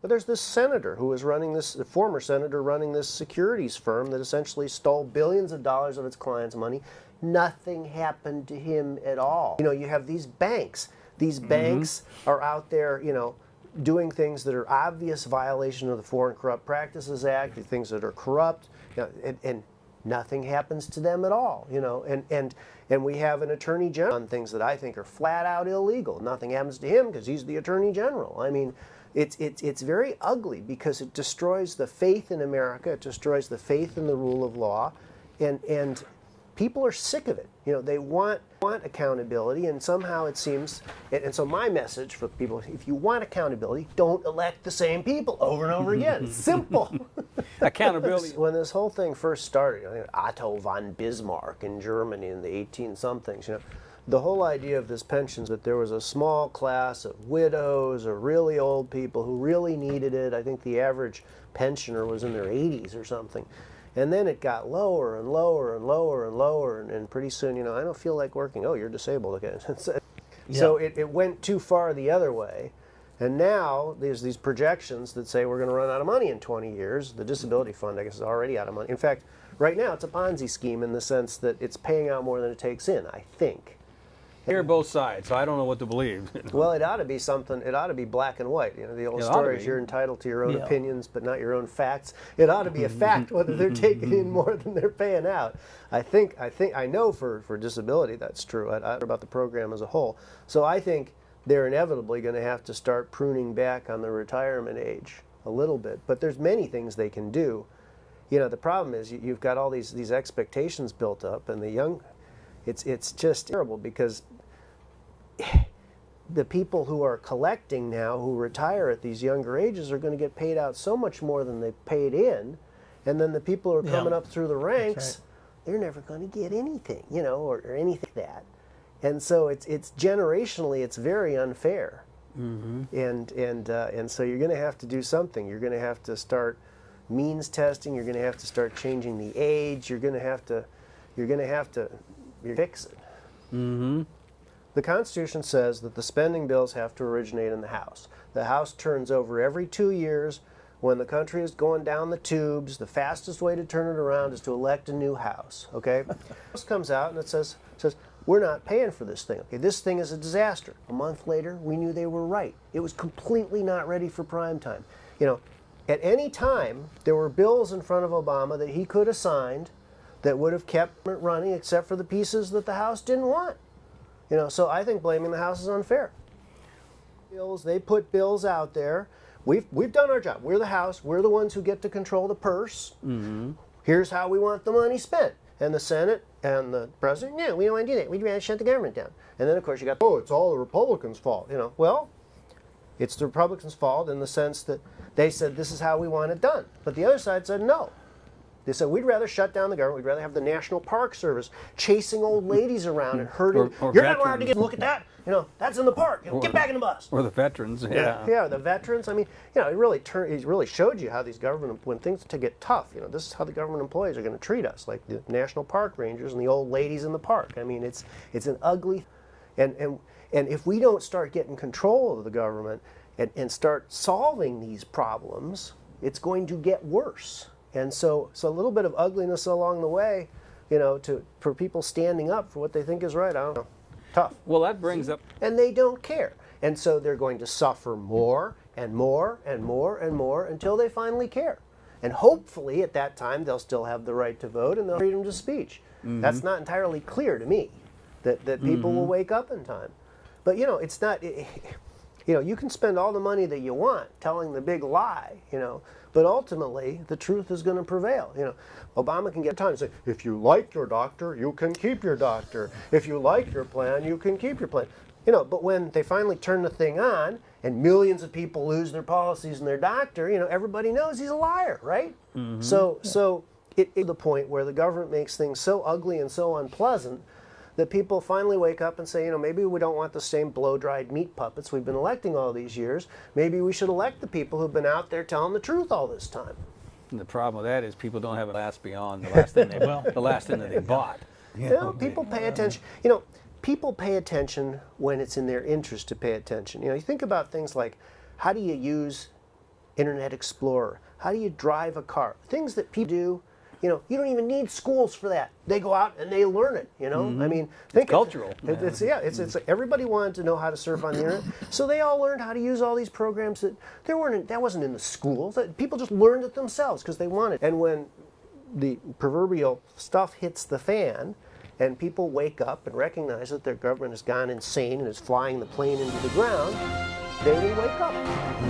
But there's this senator who is running this, the former senator running this securities firm that essentially stole billions of dollars of its clients' money. Nothing happened to him at all. You know, you have these banks. These banks are out there, you know, doing things that are obvious violation of the Foreign Corrupt Practices Act, things that are corrupt, you know, and nothing happens to them at all, you know. And we have an attorney general on things that I think are flat out illegal. Nothing happens to him because he's the attorney general. I mean, it's very ugly because it destroys the faith in America. It destroys the faith in the rule of law, and people are sick of it. You know, they want accountability, and somehow it seems. And so my message for people: if you want accountability, don't elect the same people over and over again. It's simple. Accountability. When this whole thing first started, you know, Otto von Bismarck in Germany in the 18-somethings, you know, the whole idea of this pension is that there was a small class of widows or really old people who really needed it. I think the average pensioner was in their 80s or something. And then it got lower and lower and lower and lower, and pretty soon, you know, I don't feel like working. Oh, you're disabled again. So it went too far the other way. And now there's these projections that say we're going to run out of money in 20 years. The disability fund, I guess, is already out of money. In fact, right now it's a Ponzi scheme in the sense that it's paying out more than it takes in, I think. I hear both sides, so I don't know what to believe. Well, it ought to be something, it ought to be black and white. You know, the old story is you're entitled to your own opinions, but not your own facts. It ought to be a fact whether they're taking in more than they're paying out. I know for disability that's true. I know about the program as a whole. So I think they're inevitably going to have to start pruning back on the retirement age a little bit. But there's many things they can do. You know, the problem is you've got all these expectations built up, and the young, it's just terrible because the people who are collecting now, who retire at these younger ages, are going to get paid out so much more than they paid in, and then the people who are coming up through the ranks, they're never going to get anything, you know, or anything like that. And so it's generationally, it's very unfair. And so you're going to have to do something. You're going to have to start means testing. You're going to have to start changing the age. You're going to have to fix it. The Constitution says that the spending bills have to originate in the House. The House turns over every 2 years. When the country is going down the tubes, the fastest way to turn it around is to elect a new House, okay? The House comes out and it says, we're not paying for this thing, okay? This thing is a disaster. A month later, we knew they were right. It was completely not ready for prime time. You know, at any time, there were bills in front of Obama that he could have signed that would have kept it running except for the pieces that the House didn't want. You know, so I think blaming the House is unfair. They put bills out there. We've done our job. We're the House. We're the ones who get to control the purse. Here's how we want the money spent. And the Senate and the President, no, we don't want to do that. We'd rather shut the government down. And then, of course, you got, it's all the Republicans' fault. You know, well, it's the Republicans' fault in the sense that they said this is how we want it done. But the other side said no. They said, we'd rather shut down the government. We'd rather have the National Park Service chasing old ladies around and herding. You're not allowed to get look at that. You know, that's in the park. You know, get back in the bus. Or the veterans. Yeah, the veterans. I mean, you know, it really showed you how these government, when things get tough, you know, this is how the government employees are going to treat us, like the National Park Rangers and the old ladies in the park. I mean, it's an ugly, and if we don't start getting control of the government and start solving these problems, it's going to get worse. And so a little bit of ugliness along the way, you know, for people standing up for what they think is right. I don't know. Tough. Well, that brings up... And they don't care. And so they're going to suffer more and more and more and more until they finally care. And hopefully at that time they'll still have the right to vote and they'll have freedom to speech. That's not entirely clear to me, that people will wake up in time. But, you know, it's not... you know, you can spend all the money that you want telling the big lie, you know, but ultimately the truth is going to prevail. You know, Obama can get time to say, if you like your doctor, you can keep your doctor. If you like your plan, you can keep your plan. You know, but when they finally turn the thing on and millions of people lose their policies and their doctor, you know, everybody knows he's a liar, right? So it is the point where the government makes things so ugly and so unpleasant that people finally wake up and say, you know, maybe we don't want the same blow-dried meat puppets we've been electing all these years. Maybe we should elect the people who've been out there telling the truth all this time. And the problem with that is people don't have it last beyond the last thing the last thing that they bought. You know, people pay attention. You know, people pay attention when it's in their interest to pay attention. You know, you think about things like, how do you use Internet Explorer. How do you drive a car? Things that people do. You know, you don't even need schools for that. They go out and they learn it. You know, I mean, think it's cultural. It's everybody wanted to know how to surf on the internet, so they all learned how to use all these programs that wasn't in the schools. That people just learned it themselves because they wanted. And when the proverbial stuff hits the fan, and people wake up and recognize that their government has gone insane and is flying the plane into the ground, they will wake up.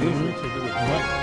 Usually to do with money.